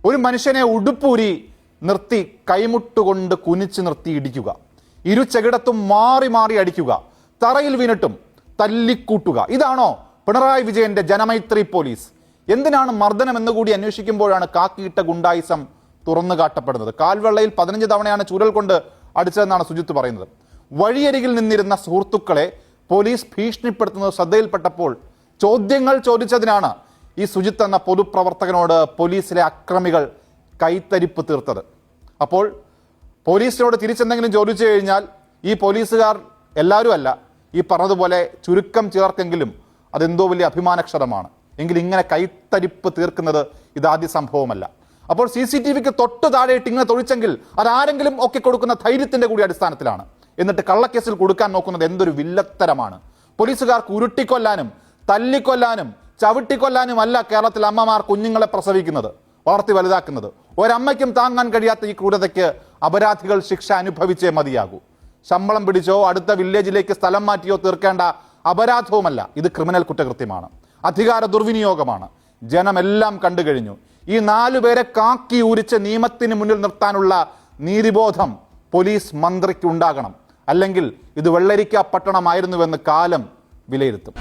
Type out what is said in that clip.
ഒരു മനുഷ്യനെ ഉടുപ്പൂരി നിർത്തി കൈമുട്ടുകൊണ്ട് കുനിച്ച് നിർത്തി ഇടിക്കുക, ഇരു ചെകിടത്തും മാറി മാറി അടിക്കുക, തറയിൽ വീണിട്ടും തല്ലിക്കൂട്ടുക. ഇതാണോ പിണറായി വിജയന്റെ ജനമൈത്രി പോലീസ്? എന്തിനാണ് മർദ്ദനം എന്ന് കൂടി അന്വേഷിക്കുമ്പോഴാണ് കാക്കിയിട്ട ഗുണ്ടായിസം തുറന്നു കാട്ടപ്പെടുന്നത്. കാൽവെള്ളയിൽ 15 തവണയാണ് ചൂരൽ കൊണ്ട് അടിച്ചതെന്നാണ് സുജിത്ത് പറയുന്നത്. വഴിയരികിൽ നിന്നിരുന്ന സുഹൃത്തുക്കളെ പോലീസ് ഭീഷണിപ്പെടുത്തുന്നത് ശ്രദ്ധയിൽപ്പെട്ടപ്പോൾ ചോദ്യങ്ങൾ ചോദിച്ചതിനാണ് ഈ സുജിത്ത് എന്ന പൊതുപ്രവർത്തകനോട് പോലീസിലെ അക്രമികൾ കൈത്തരിപ്പ് തീർത്തത്. അപ്പോൾ പോലീസിനോട് തിരിച്ചെന്തെങ്കിലും ചോദിച്ചു കഴിഞ്ഞാൽ ഈ പോലീസുകാർ എല്ലാവരും അല്ല, ഈ പറഞ്ഞതുപോലെ ചുരുക്കം ചിലർക്കെങ്കിലും അതെന്തോ വലിയ അഭിമാനക്ഷതമാണ്. എങ്കിൽ ഇങ്ങനെ കൈത്തരിപ്പ് തീർക്കുന്നത് ഇതാദ്യ സംഭവമല്ല. അപ്പോൾ CCTVക്ക് തൊട്ട് താഴെയിട്ട് ഇങ്ങനെ തൊഴിച്ചെങ്കിൽ അതാരെങ്കിലും ഒക്കെ കൊടുക്കുന്ന ധൈര്യത്തിന്റെ കൂടി അടിസ്ഥാനത്തിലാണ്. എന്നിട്ട് കള്ളക്കേസിൽ കൊടുക്കാൻ നോക്കുന്നത് എന്തൊരു വില്ലത്തരമാണ്. പോലീസുകാർക്ക് ഉരുട്ടിക്കൊല്ലാനും തല്ലിക്കൊല്ലാനും ചവിട്ടിക്കൊല്ലാനും അല്ല കേരളത്തിൽ അമ്മമാർ കുഞ്ഞുങ്ങളെ പ്രസവിക്കുന്നത്, വളർത്തി വലുതാക്കുന്നത്. ഒരമ്മയ്ക്കും താങ്ങാൻ കഴിയാത്ത ഈ ക്രൂരതയ്ക്ക് അപരാധികൾ ശിക്ഷ അനുഭവിച്ചേ മതിയാകൂ. ശമ്പളം പിടിച്ചോ അടുത്ത വില്ലേജിലേക്ക് സ്ഥലം മാറ്റിയോ തീർക്കേണ്ട അപരാധവുമല്ല, ഇത് ക്രിമിനൽ കുറ്റകൃത്യമാണ്, അധികാര ദുർവിനിയോഗമാണ്. ജനമെല്ലാം കണ്ടു കഴിഞ്ഞു. ഈ 4 പേരെ കാക്കി ഊരിച്ച് നിയമത്തിന് മുന്നിൽ നിർത്താനുള്ള നീതിബോധം പോലീസ് മന്ത്രിക്ക് ഉണ്ടാകണം. അല്ലെങ്കിൽ ഇത് വെള്ളരിക്ക പട്ടണമായിരുന്നുവെന്ന് കാലം വിലയിരുത്തും.